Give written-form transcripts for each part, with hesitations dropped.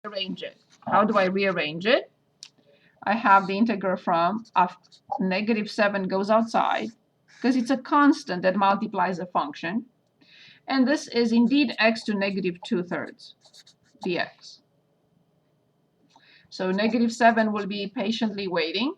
rearrange it. How do I rearrange it? I have the integral from -7 goes outside because it's a constant that multiplies a function. And this is indeed x to -2/3 dx. So -7 will be patiently waiting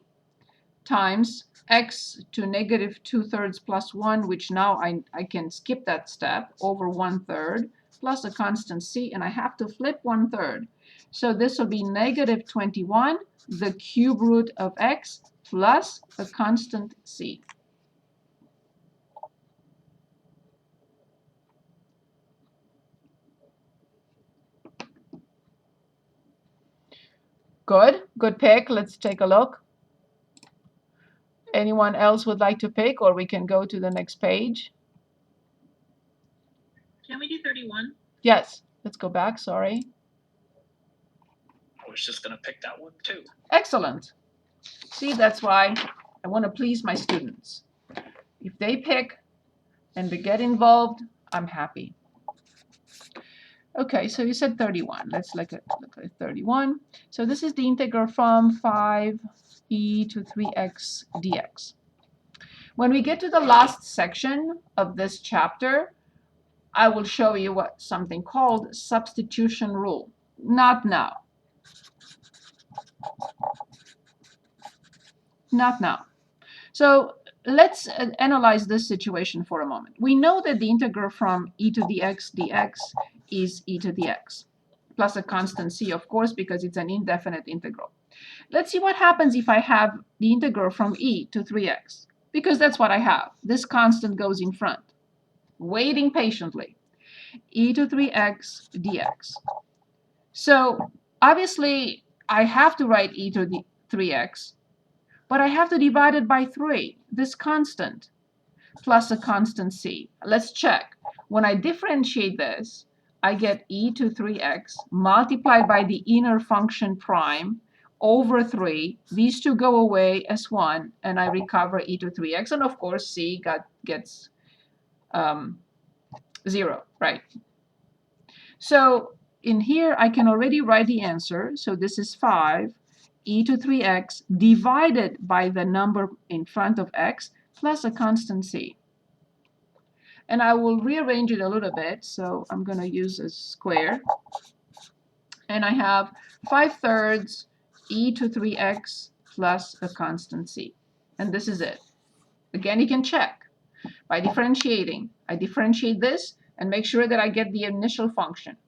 times x to -2/3 plus 1, which now I can skip that step, over 1/3 plus a constant c, and I have to flip 1/3. So this will be -21, the cube root of x plus a constant c. Good pick. Let's take a look. Anyone else would like to pick, or we can go to the next page? Can we do 31? Yes, let's go back, sorry. I was just going to pick that one too. Excellent. See, that's why I want to please my students. If they pick and they get involved, I'm happy. Okay, so you said 31. Let's look at 31. So this is the integral from 5e to 3x dx. When we get to the last section of this chapter, I will show you what something called substitution rule. Not now. Not now. So let's analyze this situation for a moment. We know that the integral from e to the x dx is e to the x, plus a constant c, of course, because it's an indefinite integral. Let's see what happens if I have the integral from e to 3x, because that's what I have. This constant goes in front, waiting patiently. E to 3x dx. So obviously, I have to write e to the 3x, but I have to divide it by 3, this constant, plus a constant c. Let's check. When I differentiate this, I get e to 3x multiplied by the inner function prime over 3. These two go away as 1, and I recover e to 3x. And of course, c gets 0, right? So in here, I can already write the answer. So this is 5 e to 3x divided by the number in front of x plus a constant c. And I will rearrange it a little bit. So I'm going to use a square. And I have 5/3 e to 3x plus a constant c. And this is it. Again, you can check by differentiating. I differentiate this and make sure that I get the initial function.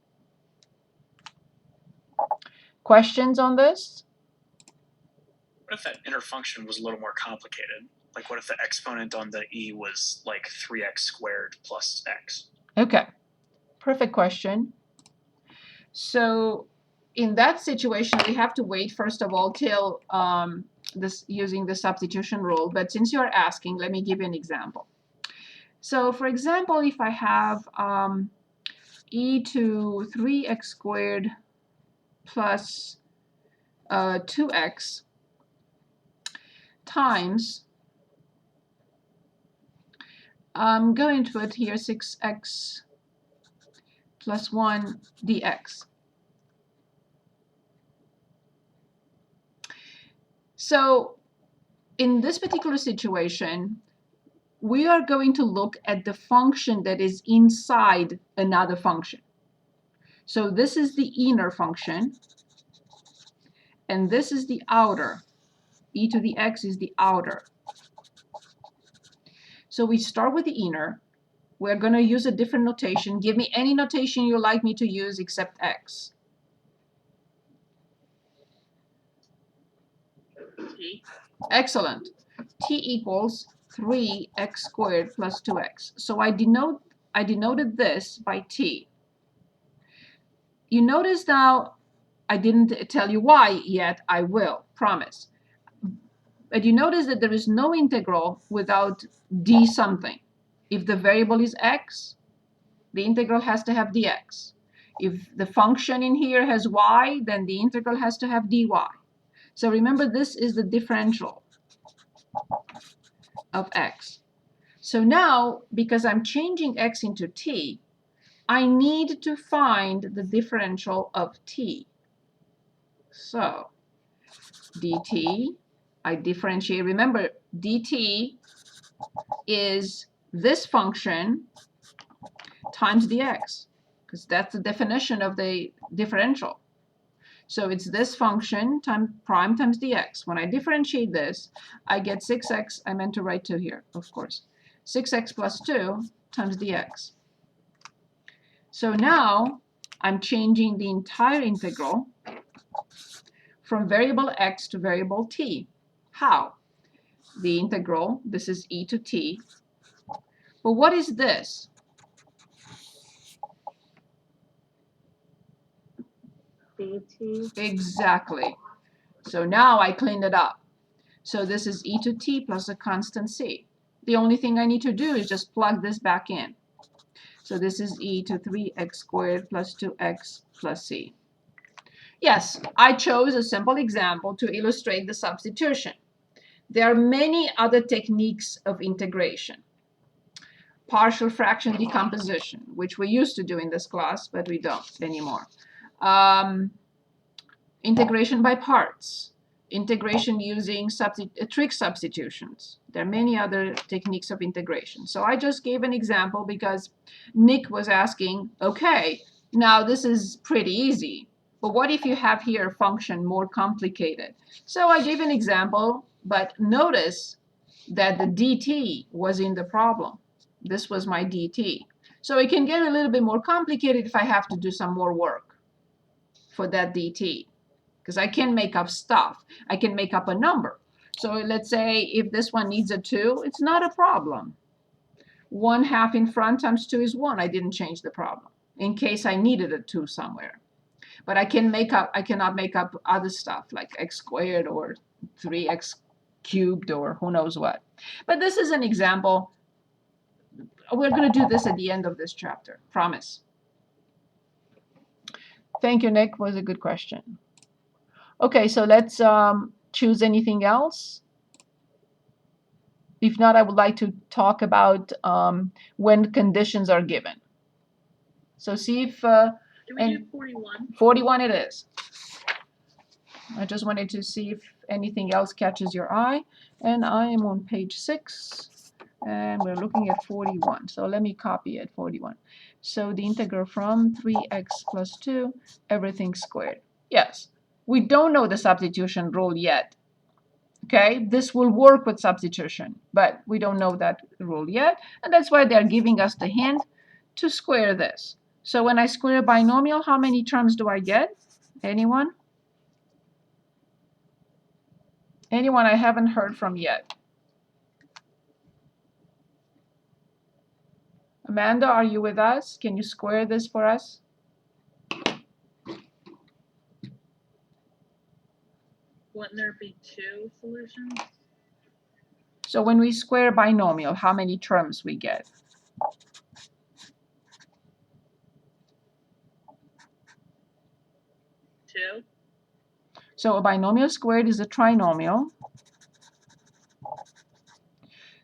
Questions on this? What if that inner function was a little more complicated? Like what if the exponent on the e was like 3x squared plus x? Okay, perfect question. So in that situation, we have to wait, first of all, till using the substitution rule. But since you're asking, let me give you an example. So for example, if I have e to 3x squared plus 2x times, I'm going to put here 6x plus 1 dx. So in this particular situation, we are going to look at the function that is inside another function. So this is the inner function, and this is the outer. E to the x is the outer. So we start with the inner. We're going to use a different notation. Give me any notation you like me to use except x. T. Excellent. T equals 3x squared plus 2x. So I denoted this by t. You notice now I didn't tell you why yet. I will, promise. But you notice that there is no integral without d something. If the variable is x, the integral has to have dx. If the function in here has y, then the integral has to have dy. So remember, this is the differential of x. So now, because I'm changing x into t, I need to find the differential of t. So dt, I differentiate. Remember, dt is this function times dx, because that's the definition of the differential. So it's this function times prime times dx. When I differentiate this, I get 6x, I meant to write 2 here, of course. 6x plus 2 times dx. So now I'm changing the entire integral from variable x to variable t. How? The integral, this is e to t. But what is this? dt. Exactly. So now I cleaned it up. So this is e to t plus a constant c. The only thing I need to do is just plug this back in. So this is e to 3x squared plus 2x plus c. Yes, I chose a simple example to illustrate the substitution. There are many other techniques of integration. Partial fraction decomposition, which we used to do in this class, but we don't anymore. Integration by parts, integration using trig substitutions. There are many other techniques of integration. So I just gave an example because Nick was asking, okay, now this is pretty easy, but what if you have here a function more complicated? So I gave an example, but notice that the dt was in the problem. This was my dt. So it can get a little bit more complicated if I have to do some more work for that dt, because I can make up stuff. I can make up a number. So let's say if this one needs a 2, it's not a problem. 1/2 in front times 2 is 1. I didn't change the problem in case I needed a 2 somewhere. But I cannot make up other stuff like x squared or 3x cubed or who knows what. But this is an example. We're going to do this at the end of this chapter, promise. Thank you, Nick. Was a good question. Okay, so let's choose anything else. If not, I would like to talk about when conditions are given. So see if... Do we do 41? 41 it is. I just wanted to see if anything else catches your eye. And I am on page 6, and we're looking at 41. So let me copy it, 41. So the integral from 3x plus 2, everything squared. Yes, we don't know the substitution rule yet. Okay, this will work with substitution, but we don't know that rule yet. And that's why they're giving us the hint to square this. So when I square a binomial, how many terms do I get? Anyone? Anyone I haven't heard from yet? Amanda, are you with us? Can you square this for us? Wouldn't there be 2 solutions? So when we square a binomial, how many terms we get? Two. So a binomial squared is a trinomial.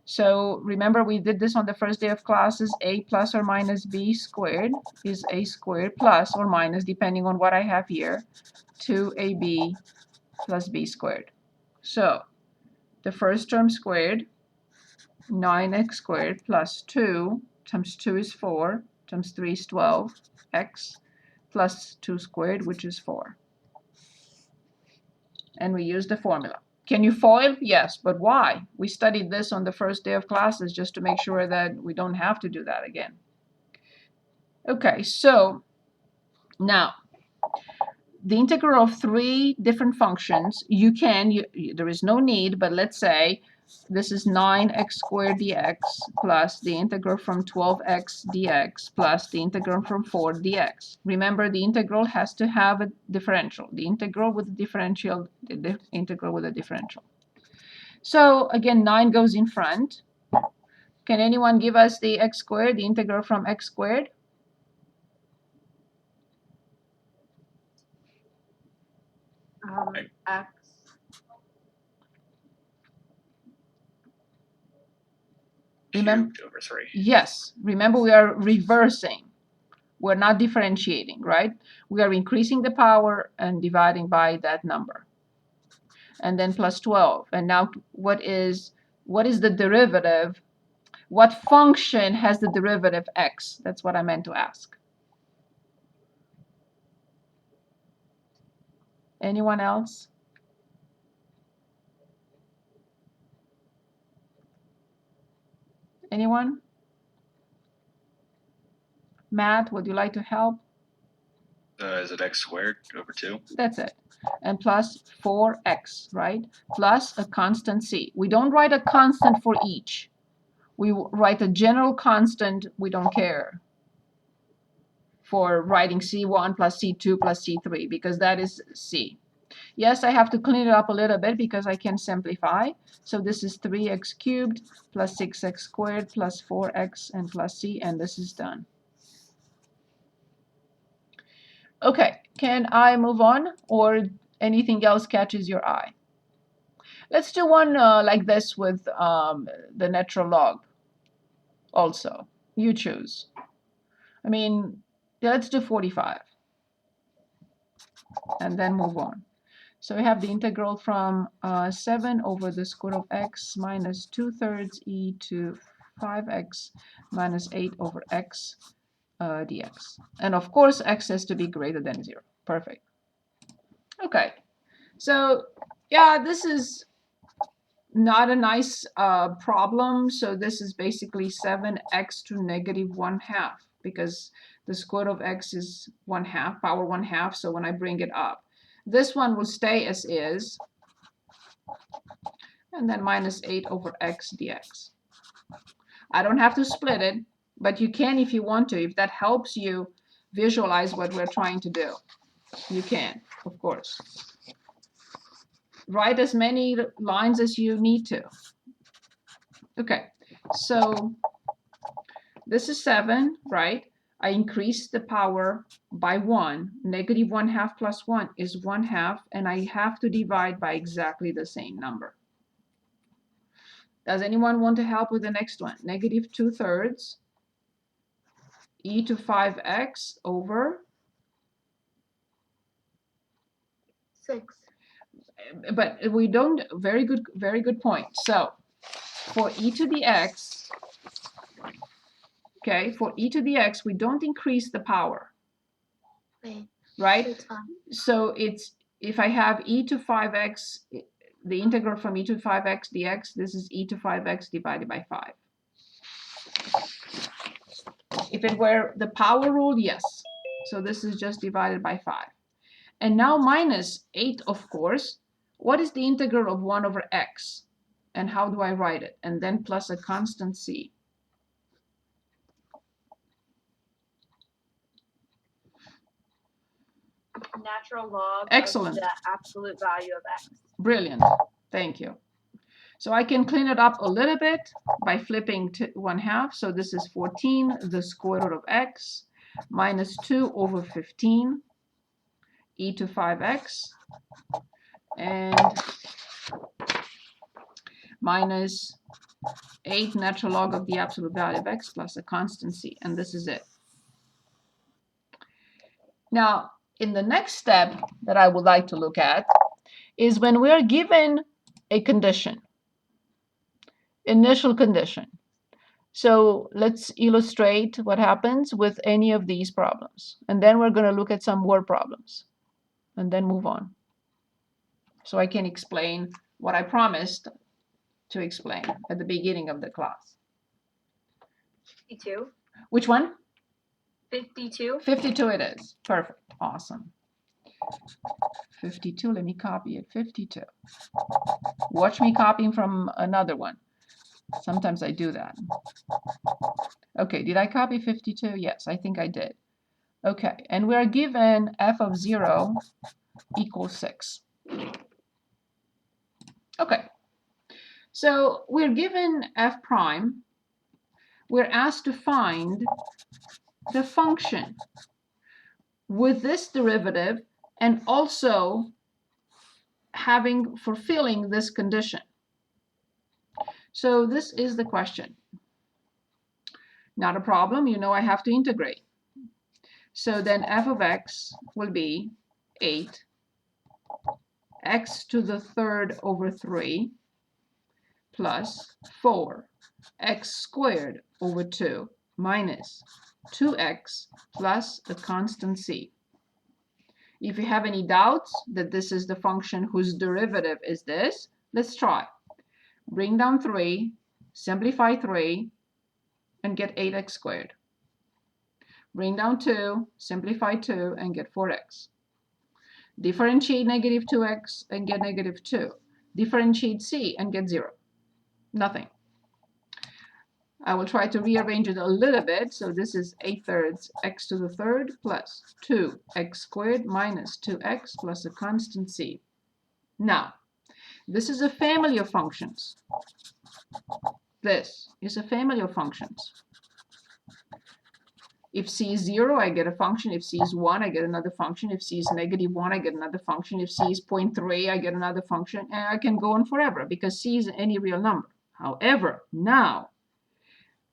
So remember we did this on the first day of classes. A plus or minus b squared is a squared plus or minus, depending on what I have here, 2ab plus b squared. So the first term squared, 9x squared plus 2 times 2 is 4 times 3 is 12x plus 2 squared, which is 4. And we use the formula. Can you FOIL? Yes, but why? We studied this on the first day of classes just to make sure that we don't have to do that again. Okay, so now the integral of 3 different functions, there is no need, but let's say this is 9x squared dx plus the integral from 12x dx plus the integral from 4 dx. Remember, the integral has to have a differential. The integral with the differential, the integral with a differential. So again, 9 goes in front. Can anyone give us the x squared, the integral from x squared? X. Remember, Cubed over 3. yes, remember we are reversing. We're not differentiating, right? We are increasing the power and dividing by that number. And then plus 12. And now what is the derivative? What function has the derivative x? That's what I meant to ask. Anyone else? Anyone? Matt, would you like to help? Is it x squared over 2? That's it. And plus 4x, right? Plus a constant c. We don't write a constant for each. We write a general constant. We don't care for writing c1 plus c2 plus c3 because that is c. Yes, I have to clean it up a little bit because I can simplify. So this is 3x cubed plus 6x squared plus 4x and plus c, and this is done. Okay, can I move on, or anything else catches your eye? Let's do one like this with the natural log also. You choose. I mean, let's do 45 and then move on. So we have the integral from 7 over the square root of x minus 2/3 e to 5x minus 8 over x dx. And of course, x has to be greater than 0. Perfect. Okay. So yeah, this is not a nice problem. So this is basically 7x to negative 1/2 because the square root of x is 1/2, power 1/2. So when I bring it up, this one will stay as is. And then minus 8 over x dx. I don't have to split it, but you can if you want to. If that helps you visualize what we're trying to do, you can, of course. Write as many lines as you need to. Okay, so this is 7, right? I increased the power by 1. Negative 1/2 plus 1 is 1/2, and I have to divide by exactly the same number. Does anyone want to help with the next one? Negative 2/3 e to 5x over 6. But we don't, very good point. So for e to the x, okay, for e to the x, we don't increase the power, Wait, right? it's fine. So it's, if I have e to 5x, the integral from e to 5x dx, this is e to 5x divided by 5. If it were the power rule, yes. So this is just divided by 5. And now minus 8, of course. What is the integral of 1 over x? And how do I write it? And then plus a constant c. Natural log Excellent. of the absolute value of x. Brilliant. Thank you. So I can clean it up a little bit by flipping to 1/2. So this is 14, the square root of x, minus 2 over 15, e to 5x, and minus 8 natural log of the absolute value of x plus a constant c. And this is it. Now, in the next step that I would like to look at is when we are given a condition, initial condition. So let's illustrate what happens with any of these problems. And then we're going to look at some word problems and then move on. So I can explain what I promised to explain at the beginning of the class. 52. Which one? 52. 52 it is. Perfect. Awesome. 52. Let me copy it. 52. Watch me copying from another one. Sometimes I do that. Okay, did I copy 52? Yes, I think I did. Okay, and we're given f of 0 equals 6. Okay, so we're given f prime. We're asked to find the function with this derivative and also fulfilling this condition. So this is the question. Not a problem, you know I have to integrate. So then f of x will be 8 x to the third over 3 plus 4 x squared over 2 minus 2x plus a constant c. If you have any doubts that this is the function whose derivative is this, let's try. Bring down 3, simplify 3, and get 8x squared. Bring down 2, simplify 2, and get 4x. Differentiate negative 2x and get negative 2. Differentiate c and get 0. Nothing. I will try to rearrange it a little bit. So this is 8/3 x to the third plus 2x squared minus 2x plus a constant c. Now, this is a family of functions. This is a family of functions. If c is 0, I get a function. If c is 1, I get another function. If c is -1, I get another function. If c is 0.3, I get another function. And I can go on forever because c is any real number. However, now,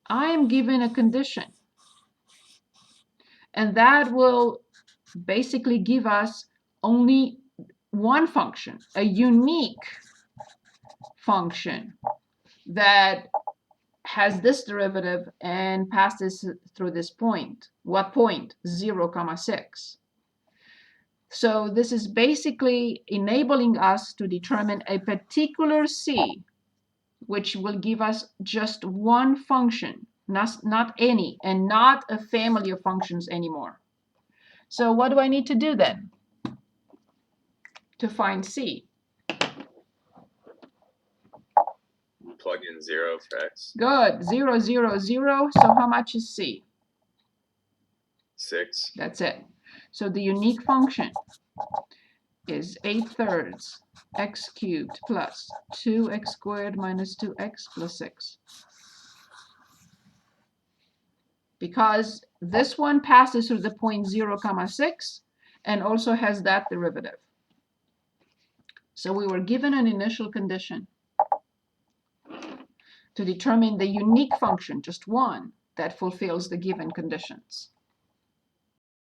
I am given a condition. And that will basically give us only one function, a unique function that has this derivative and passes through this point. What point? 0, 6. So this is basically enabling us to determine a particular c, which will give us just one function, not any, and not a family of functions anymore. So what do I need to do then to find c? Plug in 0 for x. Good. 0, 0, 0. So how much is c? 6. That's it. So the unique function is 8/3 x cubed plus 2x squared minus 2x plus 6. Because this one passes through the point 0, 6 and also has that derivative. So we were given an initial condition to determine the unique function, just one, that fulfills the given conditions.